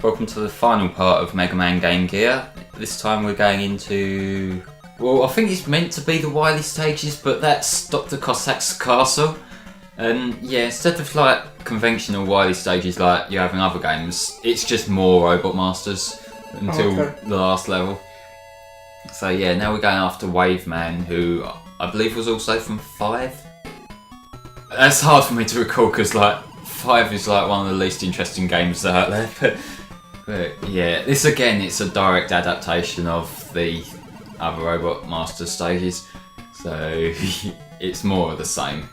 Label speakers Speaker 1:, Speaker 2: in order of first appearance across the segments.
Speaker 1: welcome to the final part of Mega Man Game Gear. This time we're going into... Well, I think it's meant to be the Wily stages, but that's Dr. Cossack's castle. And yeah, instead of like conventional Wily stages like you have in other games, it's just more Robot Masters until the last level. So yeah, now we're going after Wave Man, who I believe was also from 5. That's hard for me to recall because like 5 is like one of the least interesting games out there. But yeah, this again, it's a direct adaptation of the other Robot Master stages, so it's more of the same.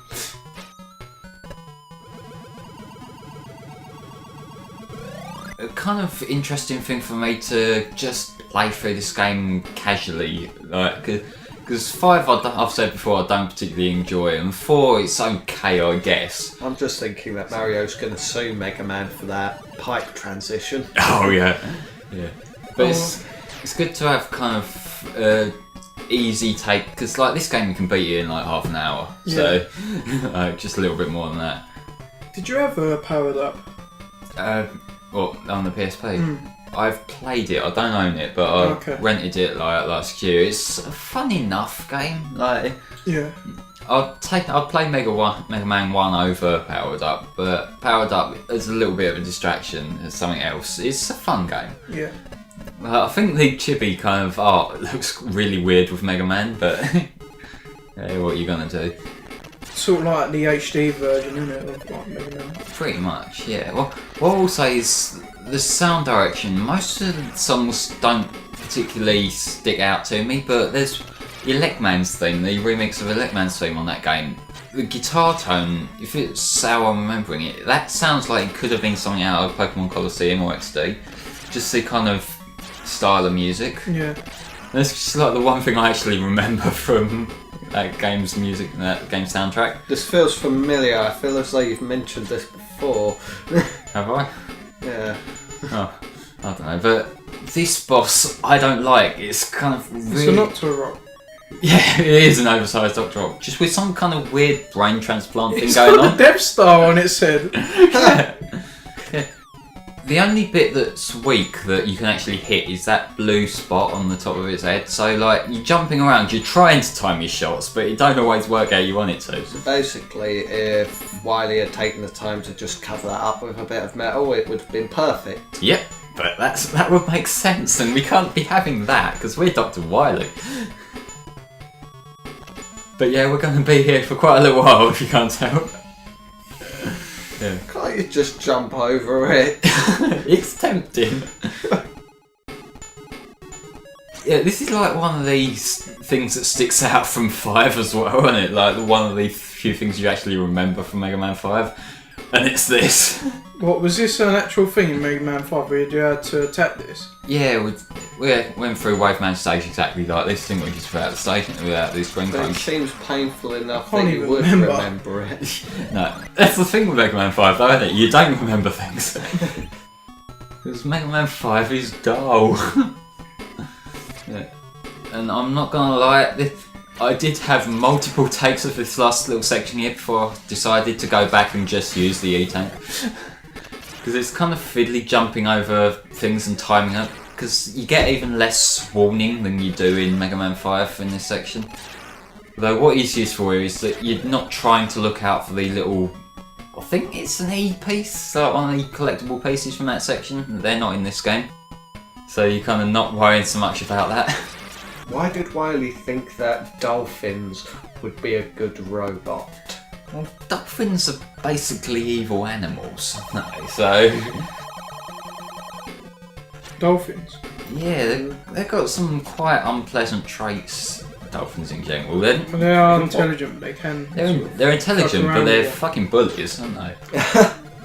Speaker 1: A kind of interesting thing for me to just play through this game casually, like, because 5 I've said before I don't particularly enjoy, and 4 it's okay I guess.
Speaker 2: I'm just thinking that Mario's going to sue Mega Man for that pipe transition.
Speaker 1: Oh yeah, yeah. But it's good to have kind of easy take, because like this game you can beat it in like half an hour, so just a little bit more than that.
Speaker 3: Did you ever power it up?
Speaker 1: Well, on the PSP. I've played it. I don't own it, but I rented it like last year. It's a fun enough game. Like,
Speaker 3: yeah,
Speaker 1: I'll play Mega Man 1 over Powered Up, but Powered Up is a little bit of a distraction as something else. It's a fun game.
Speaker 3: Yeah.
Speaker 1: I think the chibi kind of art looks really weird with Mega Man, but hey, what are you gonna do?
Speaker 3: Sort of like the HD version, isn't it, of like Mega Man?
Speaker 1: Pretty much, yeah. Well, what I will say is the sound direction. Most of the songs don't particularly stick out to me, but there's Elecman's theme, the remix of Elecman's theme on that game. The guitar tone, if it's how I'm remembering it, that sounds like it could have been something out of Pokemon Colosseum or XD. Just the kind of style of music.
Speaker 3: Yeah.
Speaker 1: That's just like the one thing I actually remember from that game's music and that game's soundtrack.
Speaker 2: This feels familiar. I feel as though you've mentioned this before.
Speaker 1: Have I?
Speaker 2: Yeah.
Speaker 1: Oh, I don't know. But this boss I don't like. It's kind of really...
Speaker 3: It's a Noctua Rock.
Speaker 1: Yeah, it is an oversized Dr. Rock. Just with some kind of weird brain transplant thing
Speaker 3: It's
Speaker 1: going
Speaker 3: got
Speaker 1: on.
Speaker 3: the Death Star on its head.
Speaker 1: Yeah. The only bit that's weak that you can actually hit is that blue spot on the top of its head. So, like, you're jumping around, you're trying to time your shots, but it don't always work how you want it to.
Speaker 2: So basically, if Wily had taken the time to just cover that up with a bit of metal, it would have been perfect.
Speaker 1: Yep, but that would make sense, and we can't be having that, because we're Dr. Wily. But yeah, we're going to be here for quite a little while, if you can't tell. Yeah.
Speaker 2: Can't you just jump over it?
Speaker 1: It's tempting. Yeah, this is like one of these things that sticks out from 5 as well, isn't it? Like one of the few things you actually remember from Mega Man 5, and it's this.
Speaker 3: What, was this an actual thing in Mega Man 5 where you had to tap this?
Speaker 1: Yeah, we went through Wave Man stage exactly like this, didn't we? Just without the station, without these screen
Speaker 2: But it
Speaker 1: frames.
Speaker 2: seems painful enough
Speaker 3: Can't
Speaker 2: that you
Speaker 3: even
Speaker 2: would
Speaker 3: remember.
Speaker 2: it.
Speaker 1: No, that's the thing with Mega Man 5 though, isn't it? You don't remember things. Because Mega Man 5 is dull. Yeah. And I'm not gonna lie, I did have multiple takes of this last little section here before I decided to go back and just use the E-Tank. Because it's kind of fiddly jumping over things and timing up, because you get even less warning than you do in Mega Man 5 in this section. Though what is useful here is that you're not trying to look out for the little... I think it's an E-piece, like one of the collectible pieces from that section. They're not in this game. So you're kind of not worrying so much about that.
Speaker 2: Why did Wily think that dolphins would be a good robot?
Speaker 1: Well, dolphins are basically evil animals, aren't they? So...
Speaker 3: Dolphins?
Speaker 1: Yeah, they've got some quite unpleasant traits, dolphins in general.
Speaker 3: They are intelligent, they can...
Speaker 1: They're intelligent, but they're fucking bullies, aren't they?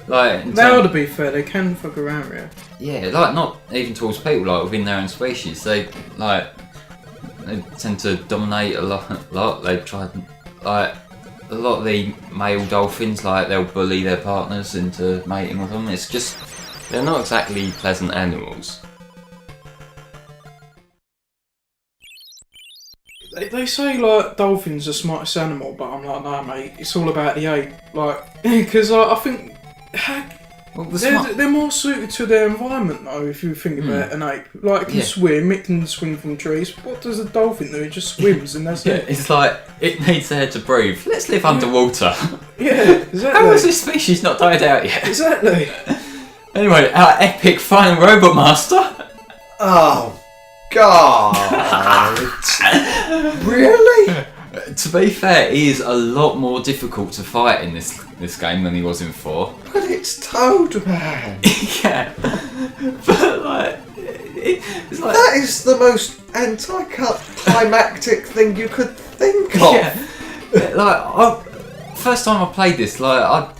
Speaker 1: Like,
Speaker 3: Now, to be fair, they can fuck around with
Speaker 1: yeah, like not even towards people, like within their own species. They tend to dominate a lot. They try, like, a lot of the male dolphins, like, they'll bully their partners into mating with them. It's just, they're not exactly pleasant animals.
Speaker 3: They say, like, dolphins are the smartest animal, but I'm like, nah, mate, it's all about the ape. Like, because I think...
Speaker 1: Well, the smart-
Speaker 3: They're more suited to their environment though, if you think about an ape. Like, it can
Speaker 1: Yeah.
Speaker 3: swim, it can swing from trees. What does a dolphin do? It just swims and that's
Speaker 1: Yeah,
Speaker 3: it.
Speaker 1: it's like, it needs air to breathe. Let's live underwater.
Speaker 3: Yeah, exactly.
Speaker 1: How has this species not died out yet?
Speaker 3: Exactly.
Speaker 1: Anyway, our epic final Robot Master.
Speaker 2: Oh, God. Really?
Speaker 1: To be fair, he is a lot more difficult to fight in this game than he was in 4.
Speaker 2: But it's Toadman.
Speaker 1: Yeah. But, like, it's like...
Speaker 2: That is the most anticlimactic thing you could think of.
Speaker 1: Yeah. First time I played this, like,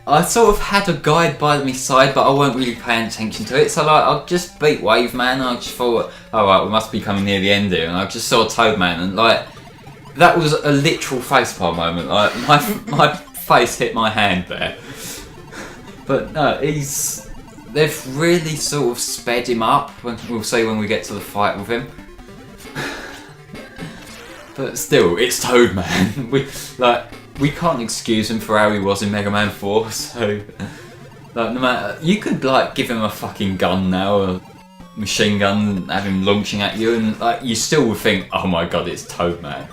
Speaker 1: I sort of had a guide by my side, but I weren't really paying attention to it. So like, I just beat Wave Man, and I just thought, all right, we must be coming near the end here. And I just saw Toadman, and like, that was a literal facepalm moment. Like, my face hit my hand there. But no, they've really sort of sped him up. We'll see when we get to the fight with him. But still, it's Toadman. We can't excuse him for how he was in Mega Man 4, so like, no matter, you could like give him a fucking gun now, a machine gun, and have him launching at you, and like you still would think, oh my god, it's Toadman.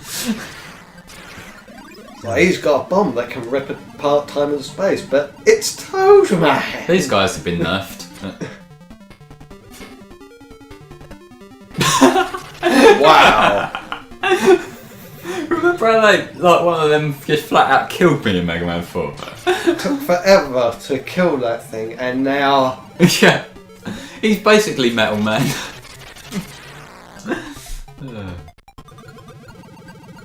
Speaker 2: Well, he's got a bomb that can rip apart time and space, but it's Toadman.
Speaker 1: These guys have been nerfed.
Speaker 2: Wow.
Speaker 1: Remember how like one of them just flat out killed me in Mega Man 4?
Speaker 2: Took forever to kill that thing, and now
Speaker 1: Yeah, he's basically Metal Man.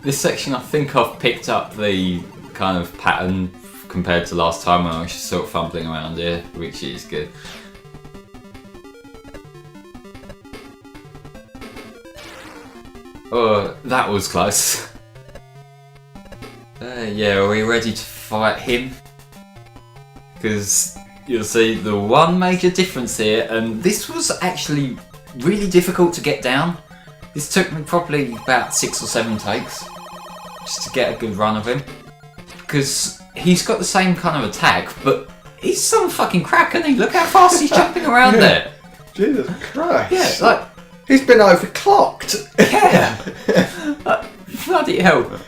Speaker 1: This section, I think I've picked up the kind of pattern compared to last time when I was just sort of fumbling around here, which is good. Oh, that was close. Yeah, are we ready to fight him? Because you'll see the one major difference here, and this was actually really difficult to get down. This took me probably about 6 or 7 takes just to get a good run of him. Because he's got the same kind of attack, but he's some fucking crack, isn't he? Look how fast he's jumping around there.
Speaker 2: Jesus Christ.
Speaker 1: Yeah, like,
Speaker 2: he's been overclocked.
Speaker 1: yeah. Like, bloody hell.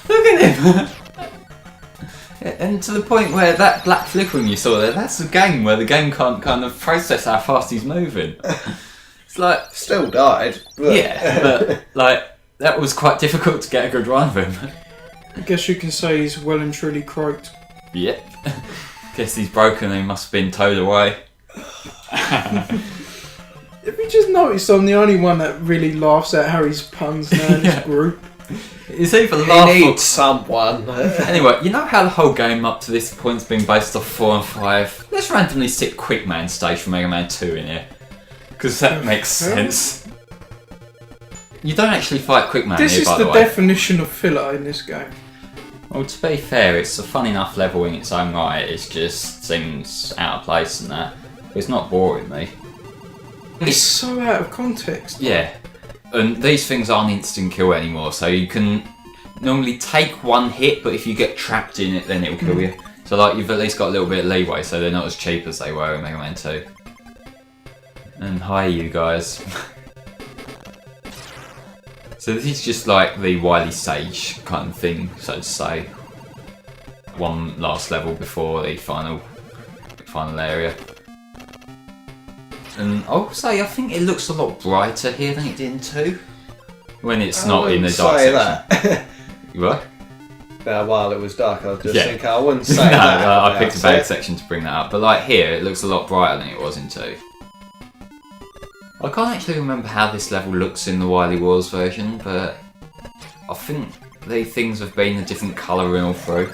Speaker 1: Look at him. And to the point where that black flickering you saw there, that's a game where the game can't kind of process how fast he's moving. It's like...
Speaker 2: Still died. But
Speaker 1: Yeah, but like, that was quite difficult to get a good run of him.
Speaker 3: I guess you can say he's well and truly croaked.
Speaker 1: Yep. Guess he's broken and he must have been towed away.
Speaker 3: Have you just noticed I'm the only one that really laughs at Harry's puns now in
Speaker 1: Yeah.
Speaker 3: this group?
Speaker 1: It's either
Speaker 2: he
Speaker 1: laugh or...
Speaker 2: needs someone.
Speaker 1: Anyway, you know how the whole game up to this point's been based off 4 and 5? Let's randomly stick Quick Man stage from Mega Man 2 in here. Because that makes sense. You don't actually fight Quick Man
Speaker 3: This
Speaker 1: here,
Speaker 3: is
Speaker 1: by
Speaker 3: the
Speaker 1: the way.
Speaker 3: definition of filler in this game.
Speaker 1: Well, to be fair, it's a fun enough level in its own right. It just seems out of place and that. But it's not boring me.
Speaker 3: It's so out of context.
Speaker 1: Yeah. And these things aren't instant kill anymore, so you can normally take one hit, but if you get trapped in it, then it'll kill you. So like, you've at least got a little bit of leeway, so they're not as cheap as they were in Mega Man 2. And hi, you guys. So this is just like the Wily stage kind of thing, so to say. One last level before the final area. And I'll say I think it looks a lot brighter here than it did in 2. When it's not in the dark
Speaker 2: say
Speaker 1: section.
Speaker 2: that.
Speaker 1: You what?
Speaker 2: While it was dark, I was just
Speaker 1: Yeah.
Speaker 2: thinking I wouldn't say
Speaker 1: No,
Speaker 2: that.
Speaker 1: I picked a
Speaker 2: about
Speaker 1: bad
Speaker 2: it.
Speaker 1: section to bring that up. But like here, it looks a lot brighter than it was in 2. I can't actually remember how this level looks in the Wily Wars version, but I think the things have been a different colour in all through.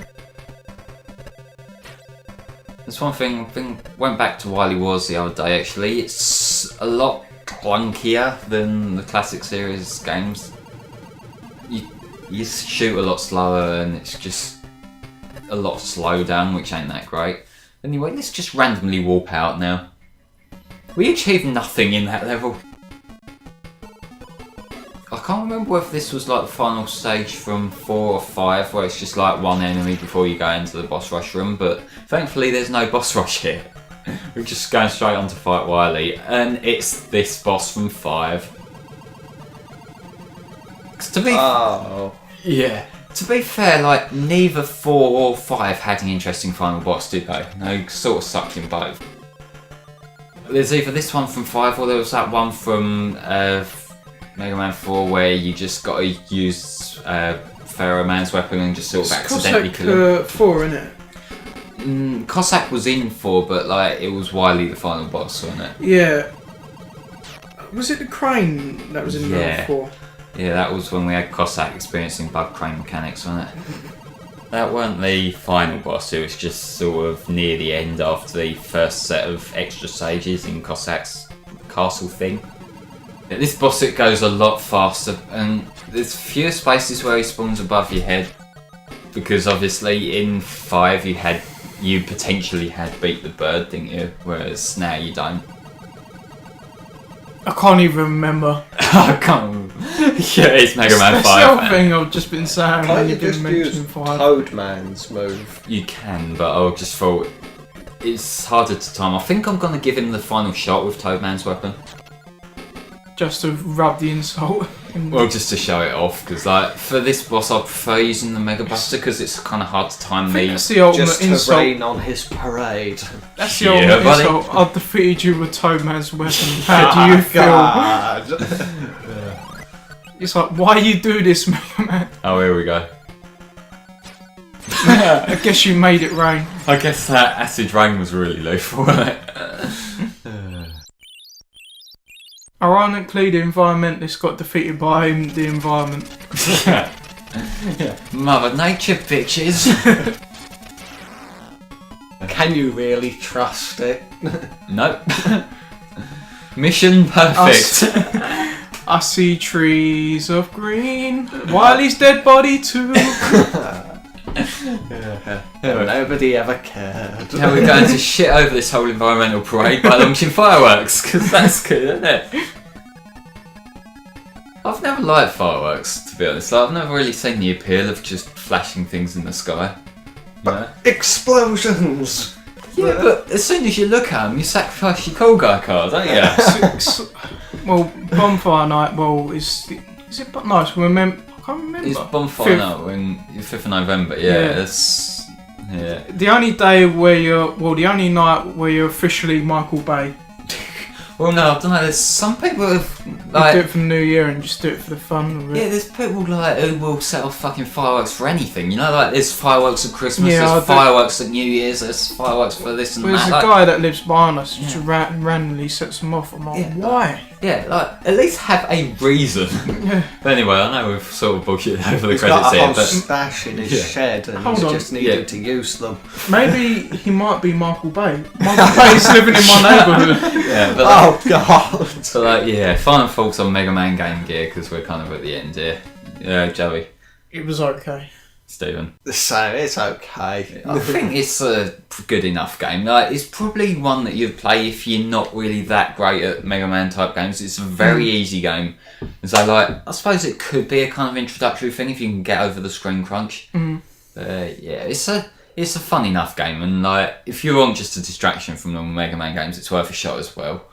Speaker 1: There's one thing, went back to Wily Wars the other day actually, it's a lot clunkier than the classic series games. You shoot a lot slower and it's just a lot of slowdown, which ain't that great. Anyway, let's just randomly warp out now. We achieved nothing in that level. I can't remember whether this was like the final stage from 4 or 5, where it's just like one enemy before you go into the boss rush room. But thankfully, there's no boss rush here. We're just going straight on to fight Wily, and it's this boss from 5. 'Cause to be to be fair, like neither 4 or 5 had an interesting final boss, did they? They sort of sucked in both. There's either this one from 5 or there was that one from Mega Man 4 where you just got to use Pharaoh Man's weapon and just sort of accidentally kill him.
Speaker 3: 4, innit?
Speaker 1: Cossack was in 4, but like it was Wily the final boss, wasn't it?
Speaker 3: Yeah. Was it the crane that was in level 4?
Speaker 1: Yeah, that was when we had Cossack experiencing bug crane mechanics, wasn't it? That weren't the final boss, it was just sort of near the end after the first set of extra stages in Cossack's castle thing. Yeah, this boss, it goes a lot faster, and there's fewer spaces where he spawns above your head, because obviously in 5 you potentially had Beat the Bird, didn't you? Whereas now you don't.
Speaker 3: I can't even remember.
Speaker 1: I can't. Yeah, it's Mega Man 5.
Speaker 3: That's the whole thing I've just been saying when
Speaker 2: Can't you
Speaker 3: you've been
Speaker 2: just
Speaker 3: mentioning
Speaker 2: use
Speaker 3: 5.
Speaker 2: Toadman's move?
Speaker 1: You can, but I just thought it's harder to time. I think I'm gonna give him the final shot with Toadman's weapon.
Speaker 3: Just to rub the insult.
Speaker 1: Well, just to show it off, because like for this boss, I prefer using the Mega Buster because it's kind of hard to time
Speaker 3: That's
Speaker 1: these.
Speaker 3: the ultimate
Speaker 2: Just to
Speaker 3: insult.
Speaker 2: rain on his parade.
Speaker 3: That's the
Speaker 1: Yeah,
Speaker 3: ultimate
Speaker 1: buddy.
Speaker 3: insult. I've defeated you with Toadman's weapon. How do you feel?
Speaker 2: God.
Speaker 3: It's like, why you do this, Mega Man?
Speaker 1: Oh, here we go.
Speaker 3: I guess you made it rain.
Speaker 1: I guess that acid rain was really lethal, wasn't it?
Speaker 3: Ironically, the environmentalist got defeated by the environment.
Speaker 1: Mother Nature, bitches.
Speaker 2: Can you really trust it?
Speaker 1: Nope. Mission perfect.
Speaker 3: I see trees of green. Wily's dead body too.
Speaker 2: Nobody ever cared.
Speaker 1: Now we're going to shit over this whole environmental parade by launching fireworks, because that's good, isn't it? I've never liked fireworks, to be honest. I've never really seen the appeal of just flashing things in the sky. You know?
Speaker 2: Explosions!
Speaker 1: Yeah, but as soon as you look at them, you sacrifice your cool guy card, don't you?
Speaker 3: Well, bonfire night. Well, is it? No, it's remember. I can't remember.
Speaker 1: It's bonfire
Speaker 3: Fifth.
Speaker 1: night when 5th of November. Yeah,
Speaker 3: Yeah.
Speaker 1: it's yeah.
Speaker 3: The only day where the only night where you're officially Michael Bay.
Speaker 1: Well, no, I don't know. There's some people who've,
Speaker 3: You do it
Speaker 1: like,
Speaker 3: for the New Year and just do it for the fun of it.
Speaker 1: yeah, there's people like who will set off fucking fireworks for anything. You know, like there's fireworks at Christmas,
Speaker 3: Yeah,
Speaker 1: there's
Speaker 3: I do.
Speaker 1: fireworks at New Year's, there's fireworks for this and
Speaker 3: Well, there's
Speaker 1: that.
Speaker 3: a
Speaker 1: Like,
Speaker 3: guy that lives behind us who just
Speaker 1: Yeah.
Speaker 3: randomly sets them off. I'm like,
Speaker 1: Yeah.
Speaker 3: why?
Speaker 1: yeah, like at least have a reason.
Speaker 3: Yeah.
Speaker 1: But anyway, I know we've sort of bullshit over the
Speaker 2: He's
Speaker 1: credits
Speaker 2: got a
Speaker 1: here,
Speaker 2: whole
Speaker 1: but
Speaker 2: stash in his
Speaker 1: Yeah.
Speaker 2: shed and
Speaker 3: Hold
Speaker 2: he's
Speaker 3: on.
Speaker 2: just needed
Speaker 1: Yeah.
Speaker 2: to use them.
Speaker 3: Maybe he might be Michael Bay. Michael Bay's living in my neighbourhood.
Speaker 1: yeah, but
Speaker 2: Oh god!
Speaker 1: so like yeah, final thoughts on Mega Man Game Gear because we're kind of at the end here. Yeah, Joey,
Speaker 3: It was okay.
Speaker 1: Stephen.
Speaker 2: So it's okay.
Speaker 1: I think it's a good enough game. Like, it's probably one that you'd play if you're not really that great at Mega Man type games. It's a very easy game. So, like, I suppose it could be a kind of introductory thing if you can get over the screen crunch. Yeah, it's a fun enough game, and like, if you want just a distraction from normal Mega Man games, it's worth a shot as well.